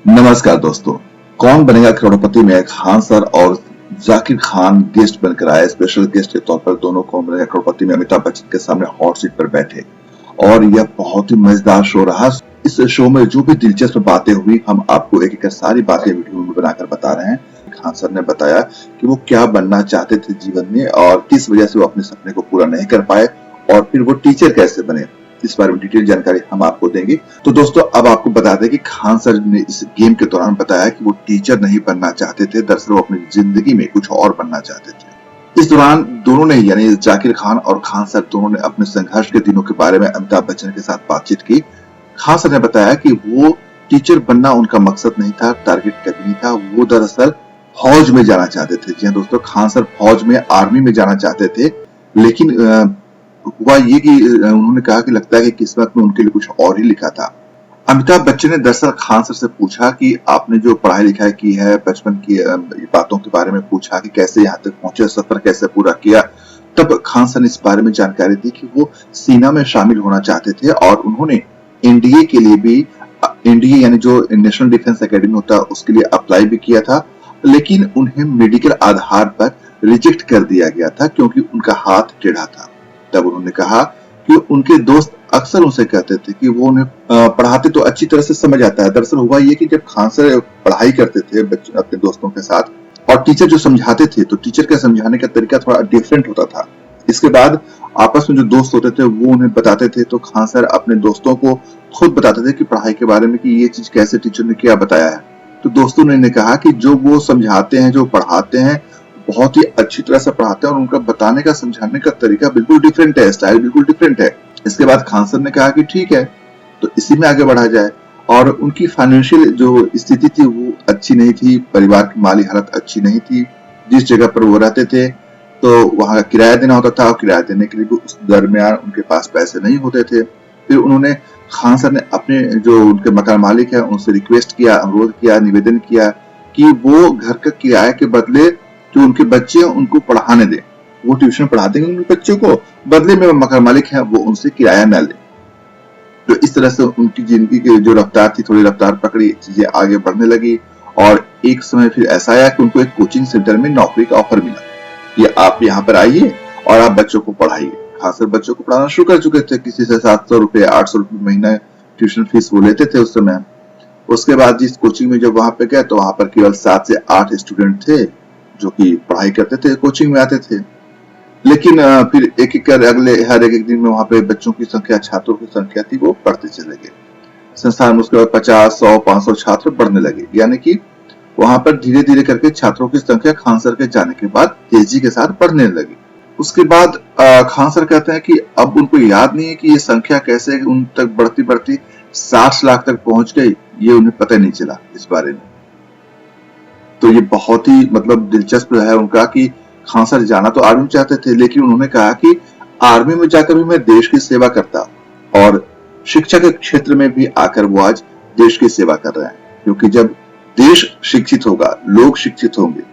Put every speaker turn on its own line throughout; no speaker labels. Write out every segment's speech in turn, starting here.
नमस्कार दोस्तों। कौन बनेगा करोड़पति में खान सर और जाकिर खान गेस्ट बनकर आए। स्पेशल गेस्ट के तौर पर दोनों कौन बनेगा करोड़पति में अमिताभ बच्चन के सामने हॉट सीट पर बैठे और यह बहुत ही मजेदार शो रहा। इस शो में जो भी दिलचस्प बातें हुई हम आपको एक एक सारी बातें वीडियो में बनाकर बता रहे हैं। खान सर ने बताया कि वो क्या बनना चाहते थे जीवन में और किस वजह से वो अपने सपने को पूरा नहीं कर पाए और फिर वो टीचर कैसे बने, इस बारे में डिटेल जानकारी हम आपको देंगे। तो दोस्तों अब आपको बता दें कि खान सर ने इस गेम के दौरान बताया कि वो टीचर नहीं बनना चाहते थे, दरअसल वो अपनी जिंदगी में कुछ और बनना चाहते थे। इस दौरान दोनों ने यानी जाकिर खान और खान सर दोनों ने अपने संघर्ष के दिनों के बारे में अमिताभ बच्चन के साथ बातचीत की। खान सर ने बताया कि वो टीचर बनना उनका मकसद नहीं था, टारगेट कभी नहीं था। वो दरअसल फौज में जाना चाहते थे। जी हाँ दोस्तों, खान सर फौज में आर्मी में जाना चाहते थे, लेकिन हुआ ये कि उन्होंने कहा कि लगता है कि किस्मत में उनके लिए कुछ और ही लिखा था। अमिताभ बच्चन ने दरअसल खान सर से पूछा कि आपने जो पढ़ाई लिखाई की है, बचपन की बातों के बारे में पूछा कि कैसे यहाँ तक पहुंचे, सफर कैसे पूरा किया। तब खान सर ने इस बारे में जानकारी दी कि वो सेना में शामिल होना चाहते थे और उन्होंने एनडीए के लिए भी, एनडीए यानी जो नेशनल डिफेंस एकेडमी होता है उसके लिए अप्लाई भी किया था, लेकिन उन्हें मेडिकल आधार पर रिजेक्ट कर दिया गया था क्योंकि उनका हाथ टेढ़ा था। तब उन्होंने कहा कि उनके दोस्त अक्सर उनसे कहते थे कि वो उन्हें पढ़ाते तो अच्छी तरह से समझ आता है। दरअसल हुआ ये कि जब खान सर पढ़ाई करते थे अपने दोस्तों के साथ और टीचर जो समझाते थे तो टीचर का समझाने का तरीका थोड़ा डिफरेंट होता था। इसके बाद आपस में जो दोस्त होते थे वो उन्हें बताते थे, तो खान सर अपने दोस्तों को खुद बताते थे कि पढ़ाई के बारे में कि ये चीज कैसे टीचर ने क्या बताया है। तो दोस्तों ने कहा कि जो वो समझाते हैं, जो पढ़ाते हैं, बहुत ही अच्छी तरह से पढ़ाते हैं और उनका बताने का समझाने का तरीका बिल्कुल डिफरेंट है, स्टाइल बिल्कुल डिफरेंट है। इसके बाद खान सर ने कहा कि ठीक है, तो इसी में आगे बढ़ा जाए। और उनकी फाइनेंशियल जो स्थिति थी वो अच्छी नहीं थी, परिवार की माली हालत अच्छी नहीं थी। जिस जगह पर वो रहते थे तो वहां का किराया देना होता था और किराया देने के लिए भी उस दरमियान उनके पास पैसे नहीं होते थे। फिर उन्होंने खान सर ने अपने जो उनके मकान मालिक है उनसे रिक्वेस्ट किया, अनुरोध किया, निवेदन किया कि वो घर का किराए के बदले जो उनके बच्चे हैं उनको पढ़ाने दें। वो ट्यूशन पढ़ा देंगे उनके बच्चों को, बदले में मकान मालिक है वो उनसे किराया न ले। तो इस तरह से उनकी जिंदगी की जो रफ्तार थी, थोड़ी रफ्तार पकड़ी, चीजें आगे बढ़ने लगी और एक समय फिर ऐसा आया कि उनको एक कोचिंग सेंटर में नौकरी का ऑफर मिला कि आप यहाँ पर आइए और आप बच्चों को पढ़ाइए। खासकर बच्चों को पढ़ाना शुरू कर चुके थे, किसी से 700 रुपए 800 रुपए महीना ट्यूशन फीस वो लेते थे उस समय। उसके बाद जिस कोचिंग में जब वहां पे गए तो वहां पर केवल 7 से 8 स्टूडेंट थे जो कि पढ़ाई करते थे, कोचिंग में आते थे। लेकिन फिर एक एक कर अगले हर एक दिन में वहां पे बच्चों की संख्या, छात्रों की संख्या थी वो बढ़ते चले गए। संस्थान में उसके बाद 50, 100, 500 छात्र बढ़ने लगे, यानी कि वहां पर धीरे धीरे करके छात्रों की संख्या खान सर के जाने के बाद तेजी के साथ बढ़ने लगी। उसके बाद खान सर कहते हैं कि अब उनको याद नहीं है कि ये संख्या कैसे उन तक बढ़ती बढ़ती 60 लाख तक पहुंच गई, ये उन्हें पता नहीं चला इस बारे में। तो ये बहुत ही मतलब दिलचस्प है उनका कि खान सर जाना तो आर्मी चाहते थे, लेकिन उन्होंने कहा कि आर्मी में जाकर भी मैं देश की सेवा करता और शिक्षा के क्षेत्र में भी आकर वो आज देश की सेवा कर रहे हैं। क्योंकि जब देश शिक्षित होगा, लोग शिक्षित होंगे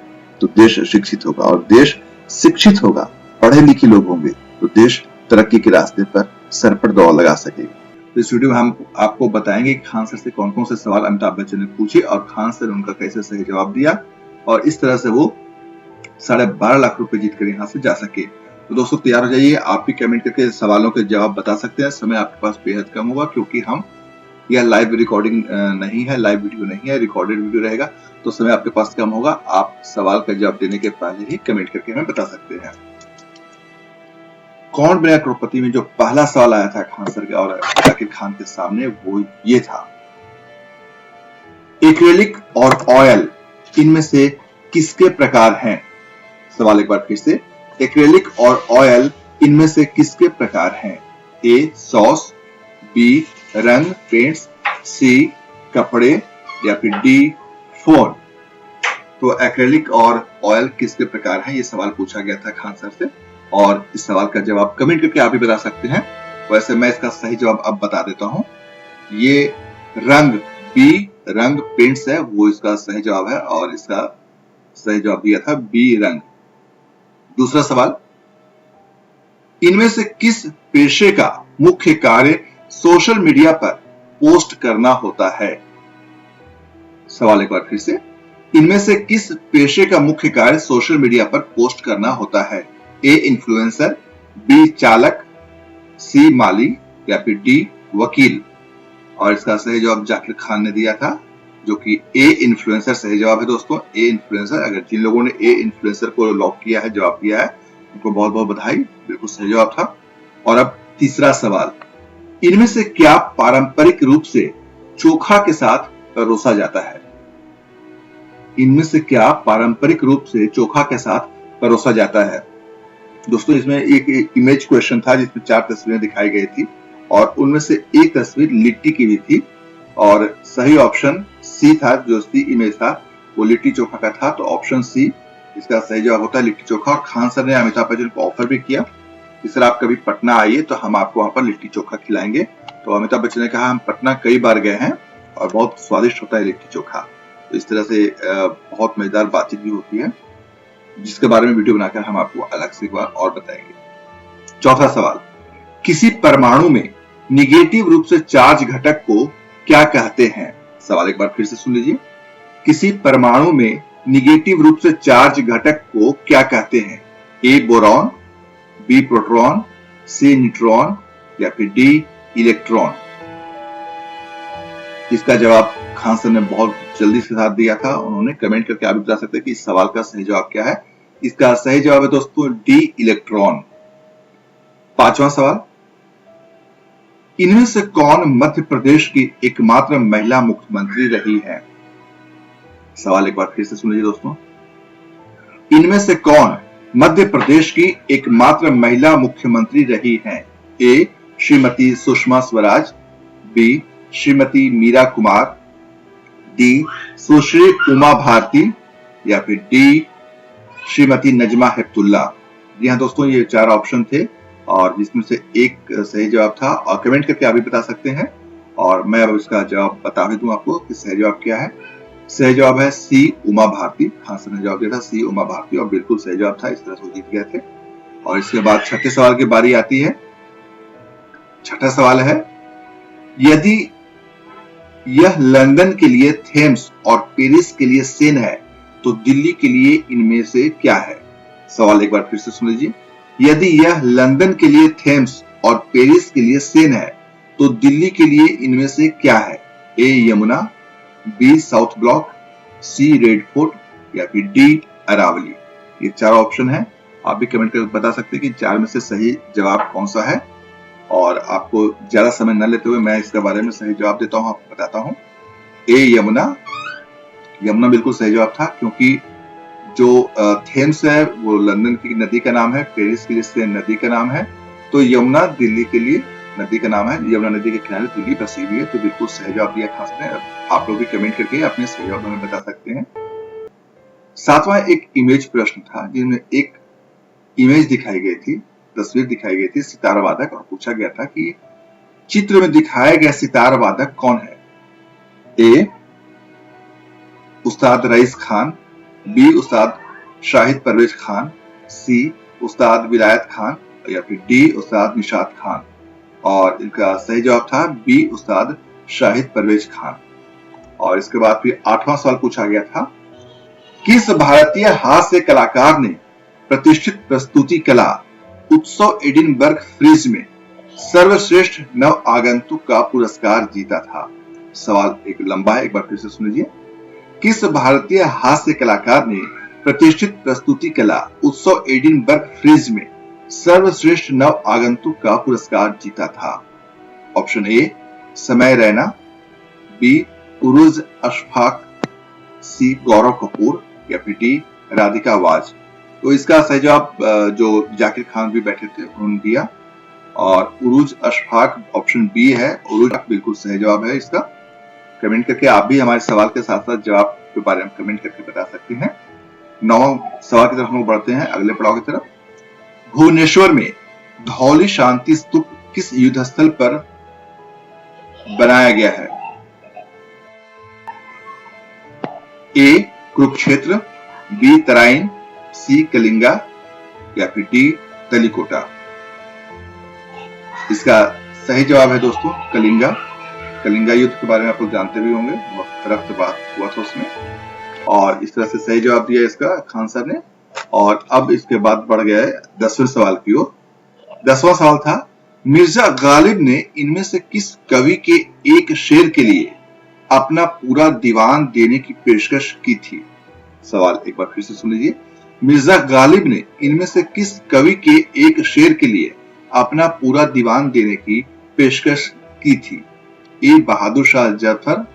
तो देश शिक्षित होगा और देश शिक्षित होगा, पढ़े लिखे लोग होंगे तो देश तरक्की के रास्ते पर सर पर दौड़ लगा सकेगा। तो इस वीडियो में हम आपको बताएंगे खान सर से कौन कौन से सवाल अमिताभ बच्चन ने पूछे और खान सर उनका कैसे सही जवाब दिया और इस तरह से वो 12.5 लाख रुपए जीत कर यहाँ से जा सके। तो दोस्तों तैयार हो जाइए, आप भी कमेंट करके सवालों के जवाब बता सकते हैं। समय आपके पास बेहद कम होगा क्योंकि हम यह लाइव रिकॉर्डिंग नहीं है, लाइव वीडियो नहीं है, रिकॉर्डेड वीडियो रहेगा, तो समय आपके पास कम होगा। आप सवाल का जवाब देने के पहले ही कमेंट करके हमें बता सकते हैं। कौन बनेगा करोड़पति में जो पहला सवाल आया था खान सर के और जाकिर खान के सामने वो ये था, एक्रेलिक और ऑयल इनमें से किसके प्रकार हैं? सवाल एक बार फिर से, एक्रेलिक और ऑयल इनमें से किसके प्रकार हैं? ए सॉस, बी रंग पेंट्स, सी कपड़े या फिर डी फोन। तो एक्रेलिक और ऑयल किसके प्रकार हैं, ये सवाल पूछा गया था खान सर से और इस सवाल का जवाब कमेंट करके आप भी बता सकते हैं। वैसे मैं इसका सही जवाब अब बता देता हूं, ये रंग बी रंग पेंट्स है वो इसका सही जवाब है और इसका सही जवाब दिया था बी रंग। दूसरा सवाल, इनमें से किस पेशे का मुख्य कार्य सोशल मीडिया पर पोस्ट करना होता है? सवाल एक बार फिर से, इनमें से किस पेशे का मुख्य कार्य सोशल मीडिया पर पोस्ट करना होता है? ए इन्फ्लुएंसर, बी चालक, सी माली या फिर डी वकील। और इसका सही जवाब जाकिर खान ने दिया था, जो कि ए इन्फ्लुएंसर सही जवाब है दोस्तों। ए इन्फ्लुएंसर, अगर जिन लोगों ने ए इन्फ्लुएंसर को लॉक किया है, जवाब दिया है, उनको बहुत बहुत बधाई, बिल्कुल सही जवाब था। और अब तीसरा सवाल, इनमें से क्या पारंपरिक रूप से चोखा के साथ परोसा जाता है? इनमें से क्या पारंपरिक रूप से चोखा के साथ परोसा जाता है? दोस्तों इसमें एक इमेज क्वेश्चन था जिसमें 4 तस्वीरें दिखाई गई थी और उनमें से एक तस्वीर लिट्टी की भी थी और सही ऑप्शन सी था। जो सी इमेज था वो लिट्टी चोखा का था, तो ऑप्शन सी इसका सही जवाब होता है, लिट्टी चोखा। और खान सर ने अमिताभ बच्चन को ऑफर भी किया कि सर आप कभी पटना आइए तो हम आपको वहां पर लिट्टी चोखा खिलाएंगे। तो अमिताभ बच्चन ने कहा हम पटना कई बार गए हैं और बहुत स्वादिष्ट होता है लिट्टी चोखा। तो इस तरह से बहुत मजेदार बातचीत भी होती है, जिसके बारे में वीडियो बनाकर हम आपको अलग से एक बार और बताएंगे। चौथा सवाल, किसी परमाणु में निगेटिव रूप से चार्ज घटक को क्या कहते हैं? सवाल एक बार फिर से सुन लीजिए, किसी परमाणु में निगेटिव रूप से चार्ज घटक को क्या कहते हैं? ए बोरॉन, बी प्रोटॉन, सी न्यूट्रॉन या फिर डी इलेक्ट्रॉन। इसका जवाब खान सर ने बहुत जल्दी के साथ दिया था। उन्होंने कमेंट करके आप भी बता सकते हैं कि इस सवाल का सही जवाब क्या है। इसका सही जवाब है दोस्तों डी इलेक्ट्रॉन। पांचवा सवाल, इनमें से कौन मध्य प्रदेश की एकमात्र महिला मुख्यमंत्री रही है? सवाल एक बार फिर से सुन लीजिए दोस्तों, इनमें से कौन मध्य प्रदेश की एकमात्र महिला मुख्यमंत्री रही है? ए श्रीमती सुषमा स्वराज, बी श्रीमती मीरा कुमार, डी सुश्री उमा भारती या फिर डी श्रीमती नजमा हेपतुल्ला। जी हाँ दोस्तों, ये 4 ऑप्शन थे और जिसमें से एक सही जवाब था। और कमेंट करके आप भी बता सकते हैं और मैं अब इसका जवाब बता भी दूं आपको कि सही जवाब क्या है। सही जवाब है सी उमा भारती। खान सर ने जवाब दिया था सी उमा भारती और बिल्कुल सही जवाब था। इस तरह से जीत गए थे। और इसके बाद छठे सवाल की बारी आती है। छठा सवाल है, यदि यह लंदन के लिए थेम्स और पेरिस के लिए सेन है तो दिल्ली के लिए इनमें से क्या है? सवाल एक बार फिर से सुन लीजिए, यदि यह लंदन के लिए थेम्स और पेरिस के लिए सेन है तो दिल्ली के लिए इनमें से क्या है? ए यमुना, बी साउथ ब्लॉक, सी रेड फोर्ट या फिर डी अरावली। ये 4 ऑप्शन है। आप भी कमेंट करके बता सकते हैं कि 4 में से सही जवाब कौन सा है। और आपको ज्यादा समय न लेते हुए मैं इसके बारे में सही जवाब देता हूं, आपको बताता हूं। ए यमुना, यमुना बिल्कुल सही जवाब था, क्योंकि जो थेम्स है वो लंदन की नदी का नाम है, पेरिस के लिए सेन नदी का नाम है, तो यमुना दिल्ली के लिए नदी का नाम है। यमुना नदी के किनारे दिल्ली बसी हुई है, तो बिल्कुल सही जवाब दिया खास ने। आप लोग भी कमेंट करके अपने सही जवाब हमें बता सकते हैं। 7वां एक इमेज प्रश्न था जिसमें एक इमेज दिखाई गई थी, तस्वीर दिखाई गई थी सितार वादक, और पूछा गया था कि चित्र में दिखाया गया सितार वादक कौन है? ए उस्ताद रईस खान, बी उस्ताद शाहिद परवेज खान, सी उस्ताद विलायत खान या फिर डी उस्ताद निशात खान। और इनका सही जवाब था बी उस्ताद शाहिद परवेज खान। और इसके बाद फिर 8वां सवाल पूछा गया था, किस भारतीय हास्य कलाकार ने प्रतिष्ठित प्रस्तुति कला उत्सव एडिनबर्ग फ्रिज में सर्वश्रेष्ठ नव आगंतुक का पुरस्कार जीता था? सवाल एक लंबा है, एक बार फिर से सुन लीजिए, किस भारतीय हास्य कलाकार ने प्रतिष्ठित प्रस्तुति कला उत्सव एडिनबर्ग फ्रिज में सर्वश्रेष्ठ नव आगंतुक का पुरस्कार जीता था? ऑप्शन ए समय रैना, बी उरुज अशफाक, सी गौरव कपूर या फिर डी राधिका वाज। तो इसका सही जवाब जो जाकिर खान भी बैठे थे उन्होंने दिया, और उरुज अशफाक ऑप्शन बी है, उरुज बिल्कुल सही जवाब है इसका। कमेंट करके आप भी हमारे सवाल के साथ साथ जवाब के बारे में कमेंट करके बता सकते हैं। 9वां सवाल की तरफ हम बढ़ते हैं, अगले पड़ाव की तरफ। भुवनेश्वर में धौली शांति स्तूप किस युद्ध स्थल पर बनाया गया है? ए कुरुक्षेत्र, बी तराइन, सी कलिंगा या फिर डी तलिकोटा। इसका सही जवाब है दोस्तों कलिंगा। कलिंगा युद्ध के बारे में आप लोग जानते भी होंगे, बहुत रक्तपात हुआ था उसमें। और इस तरह से सही जवाब दिया इसका खान सर ने। और अब इसके बाद बढ़ गया है 10वें सवाल की ओर। 10वां सवाल था, मिर्जा गालिब ने इनमें से किस कवि के एक शेर के लिए अपना पूरा दीवान देने की पेशकश की थी? सवाल एक बार फिर से सुन लीजिए। मिर्जा गालिब ने इनमें से किस कवि के एक शेर के लिए अपना पूरा दीवान देने की पेशकश की थी? ए बहादुर शाह जफर,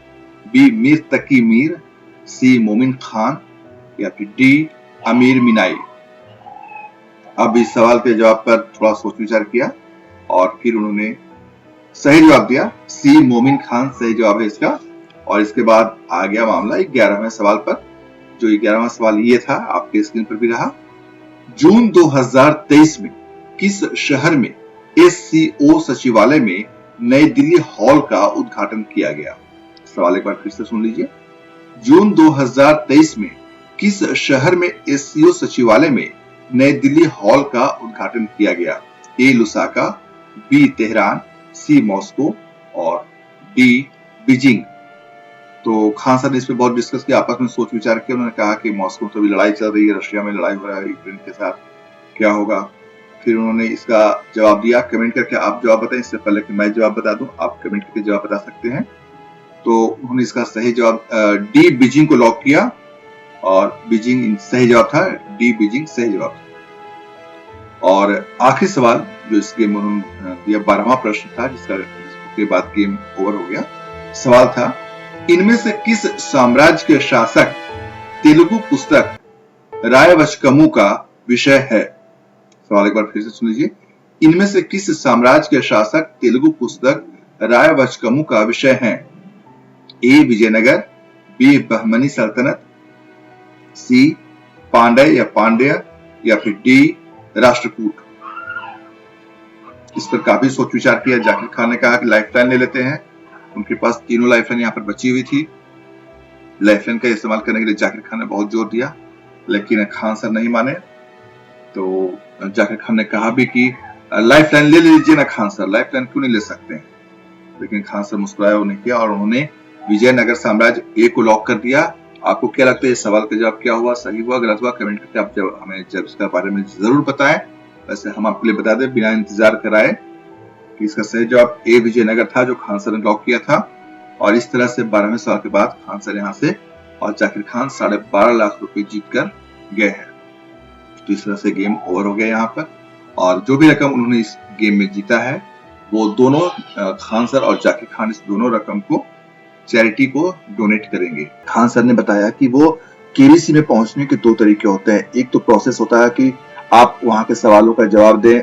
बी मीर तकी मीर, सी मोमिन खान, या फिर डी अमीर मिनाई। अब इस सवाल के जवाब पर थोड़ा सोच विचार किया और फिर उन्होंने सही जवाब दिया, सी मोमिन खान सही जवाब है इसका। और इसके बाद आ गया मामला 11वें सवाल पर। जो 11वां सवाल ये था, आपके स्क्रीन पर भी रहा। जून 2023 में किस शहर में SCO सचिवालय में नई दिल्ली हॉल का उद्घाटन किया गया? सवाल एक बार फिर से सुन लीजिए। जून 2023 में किस शहर में SCO सचिवालय में नई दिल्ली हॉल का उद्घाटन किया गया? ए लुसाका, बी तेहरान, सी मॉस्को और डी बीजिंग। तो खान सर ने इस पे बहुत डिस्कस किया, आपस में सोच विचार किया। उन्होंने कहा कि मॉस्को तो अभी लड़ाई चल रही है, रशिया में लड़ाई हो रहा है यूक्रेन के साथ, क्या होगा? फिर उन्होंने इसका जवाब दिया। कमेंट करके आप जवाब बताएं, इससे पहले कि मैं जवाब बता दूं, आप कमेंट करके जवाब बता सकते हैं। तो उन्होंने इसका सही जवाब डी बीजिंग को लॉक किया और बीजिंग सही जवाब था, डी बीजिंग सही जवाब था। और आखिरी सवाल जो इस गेम में उन्होंने दिया, 12वां प्रश्न था, जिसके बाद गेम ओवर हो गया। सवाल था, इनमें से किस साम्राज्य के शासक तेलुगु पुस्तक रायवचकमु का विषय है? सवाल एक बार फिर से सुन लीजिए। इनमें से किस साम्राज्य के शासक तेलुगु पुस्तक रायवचकमु का विषय है? ए विजयनगर, बी बहमनी सल्तनत, सी पांड्य या पांड्य, या फिर डी राष्ट्रकूट। इस पर काफी सोच विचार किया। जाकिर खान ने कहा कि लाइफलाइन ले लेते हैं। उनके पास तीनों लाइफलाइन यहाँ पर बची हुई थी। लाइफलाइन का इस्तेमाल करने के लिए जाकिर खान ने बहुत जोर दिया, लेकिन खान सर नहीं माने। तो जाकिर खान ने कहा भी कि लाइफलाइन ले लीजिए ना खान सर, लाइफलाइन क्यों नहीं ले सकते हैं? लेकिन खान सर मुस्कुराया, उन्हें किया और उन्होंने विजयनगर साम्राज्य ए को लॉक कर दिया। आपको क्या लगता है इस सवाल का जवाब क्या हुआ? सही हुआ, गलत हुआ? कमेंट करके आप हमें इसके बारे में जरूर बताएं। वैसे हम आपके लिए बता दें बिना इंतजार कराए कि इसका सही जवाब ए विजयनगर था, जो खान सर ने लॉक किया था। और इस तरह से 12वें सवाल के बाद खान सर यहाँ से और जाकिर खान 12.5 लाख रुपए जीत कर गए हैं। तो इस तरह से गेम ओवर हो गया यहाँ पर। और जो भी रकम उन्होंने इस गेम में जीता है, वो दोनों खान सर और जाकिर खान इस दोनों रकम को चैरिटी को डोनेट करेंगे। खान सर ने बताया कि वो केबीसी में पहुंचने के 2 तरीके होते हैं। एक तो प्रोसेस होता है कि आप वहां के सवालों का जवाब दें,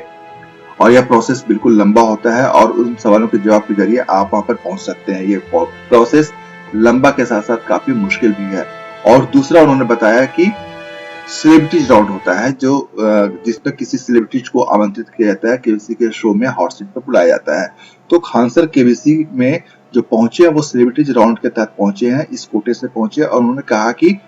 और यह प्रोसेस बिल्कुल लंबा होता है और उन सवालों के जवाब के जरिए आप वहां पर पहुंच सकते हैं। ये प्रोसेस लंबा के साथ साथ काफी मुश्किल भी है। और दूसरा उन्होंने बताया कि सेलिब्रिटीज राउंड होता है, जो जिसमें किसी सेलिब्रिटीज को आमंत्रित किया जाता है, केबीसी के शो में हॉट सीट पर बुलाया जाता है। तो खान सर केबीसी में जो पहुंचे हैं वो सेलिब्रिटीज राउंड के तहत पहुंचे हैं, इस कोटे से पहुंचे। और उन्होंने कहा कि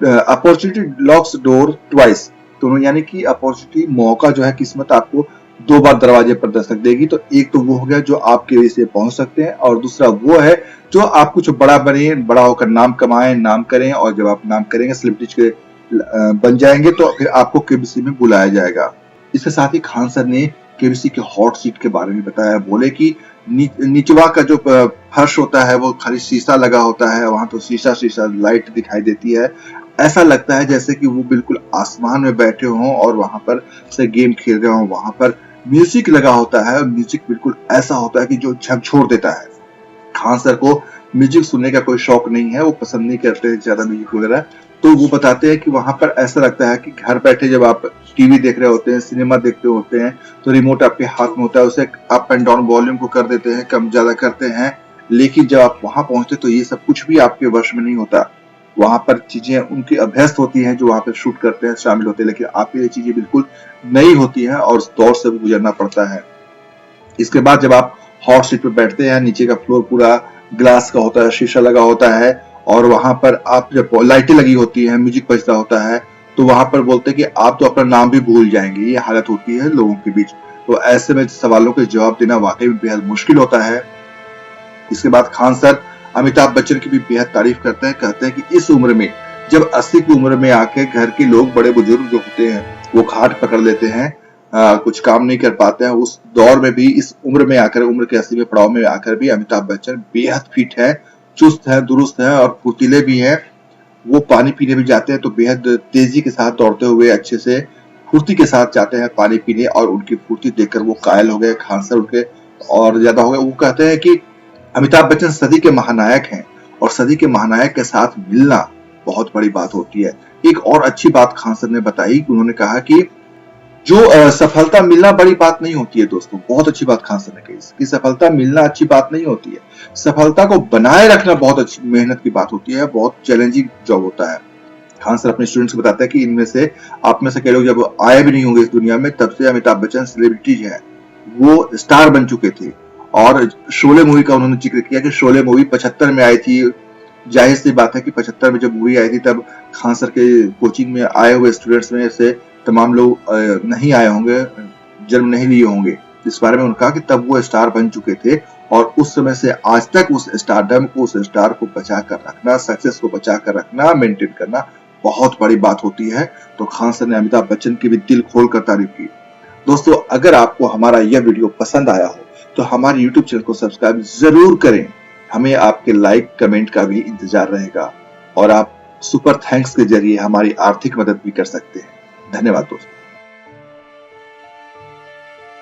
अपॉर्चुनिटी लॉक्स डोर ट्वाइस, तो यानी कि अपॉर्चुनिटी, मौका जो है, किस्मत आपको 2 बार दरवाजे पर दस्तक देगी। तो एक तो वो हो गया जो आप केबीसी में पहुंच सकते हैं, और दूसरा वो है जो आप कुछ बड़ा बने, बड़ा होकर नाम कमाएं, नाम करें, और जब आप नाम करेंगे, सेलिब्रिटीज के बन जाएंगे, तो फिर आपको केबीसी में बुलाया जाएगा। इसके साथ ही खान सर ने केबीसी के हॉट सीट के बारे में बताया। बोले कि निचवा का जो फर्श होता है वो खाली शीशा लगा होता है, वहां तो शीशा लाइट दिखाई देती है। ऐसा लगता है जैसे कि वो बिल्कुल आसमान में बैठे हों और वहां पर से गेम खेल रहे हों। वहां पर म्यूजिक लगा होता है और म्यूजिक बिल्कुल ऐसा होता है कि जो झकझोर देता है। खान सर को म्यूजिक सुनने का कोई शौक नहीं है, वो पसंद नहीं करते ज्यादा म्यूजिक वगैरह। तो वो बताते हैं कि वहां पर ऐसा लगता है कि घर बैठे जब आप टीवी देख रहे होते हैं, सिनेमा देखते होते हैं, तो रिमोट आपके हाथ में होता है, उसे अप एंड डाउन वॉल्यूम को कर देते हैं, कम ज्यादा करते हैं। लेकिन जब आप वहां पहुंचते तो ये सब कुछ भी आपके वश में नहीं होता। वहां पर चीजें उनकी अभ्यस्त होती हैं जो वहां पर शूट करते हैं, शामिल होते हैं, लेकिन आपके लिए चीजें बिल्कुल नई होती हैं और उस दौर से भी गुजरना पड़ता है। इसके बाद जब आप हॉट सीट पर बैठते हैं, नीचे का फ्लोर पूरा ग्लास का होता है, शीशा लगा होता है, और वहां पर आप जब लाइटें लगी होती हैं, म्यूजिक बजता होता है, तो वहां पर बोलते हैं कि आप तो अपना नाम भी भूल जाएंगे। ये हालत होती है लोगों के बीच। तो ऐसे में सवालों के जवाब देना वाकई में बेहद मुश्किल होता है। इसके बाद खान सर अमिताभ बच्चन की भी बेहद तारीफ करते हैं, कहते हैं कि इस उम्र में, जब 80 की उम्र में आके घर के लोग बड़े बुजुर्ग जो होते हैं वो खाट पकड़ लेते हैं, कुछ काम नहीं कर पाते हैं, उस दौर में भी इस उम्र में आकर, उम्र के 80वें पड़ाव में आकर भी अमिताभ बच्चन बेहद फिट है, चुस्त है, दुरुस्त है और फुर्तीले भी है। वो पानी पीने भी जाते हैं तो बेहद तेजी के साथ दौड़ते हुए अच्छे से फुर्ती के साथ जाते हैं पानी पीने, और उनकी फुर्ती देखकर वो कायल हो गए, खान सर उनके और ज्यादा हो गए। वो कहते हैं कि अमिताभ बच्चन सदी के महानायक हैं और सदी के महानायक के साथ मिलना बहुत बड़ी बात होती है। एक और अच्छी बात खान सर ने बताई, उन्होंने कहा कि जो सफलता मिलना बड़ी बात नहीं होती है दोस्तों, बहुत अच्छी बात खान सर ने कही कि सफलता मिलना अच्छी बात नहीं होती है, सफलता को बनाए रखना बहुत अच्छी मेहनत की बात होती है, बहुत चैलेंजिंग जॉब होता है। खान सर अपने स्टूडेंट्स को बताते हैं कि इनमें से, आप में से कई लोग जब आए भी नहीं होंगे इस दुनिया में, तब से अमिताभ बच्चन सेलिब्रिटीज है, वो स्टार बन चुके थे। और शोले मूवी का उन्होंने जिक्र किया कि शोले मूवी 75 में आई थी। जाहिर सी बात है कि 75 में जब मूवी आई थी तब खान सर के कोचिंग में आए हुए स्टूडेंट्स में से तमाम लोग नहीं आए होंगे, जन्म नहीं लिए होंगे। इस बारे में उन्होंने कहा कि तब वो स्टार बन चुके थे और उस समय से आज तक उस स्टारडम को, उस स्टार को बचा कर रखना, सक्सेस को बचा कर रखना, मेंटेन करना बहुत बड़ी बात होती है। तो खान सर ने अमिताभ बच्चन की भी दिल खोल कर तारीफ की। दोस्तों, अगर आपको हमारा यह वीडियो पसंद आया हो तो हमारे YouTube चैनल को सब्सक्राइब जरूर करें। हमें आपके लाइक कमेंट का भी इंतजार रहेगा और आप सुपर थैंक्स के जरिए हमारी आर्थिक मदद भी कर सकते हैं। धन्यवाद दोस्तों।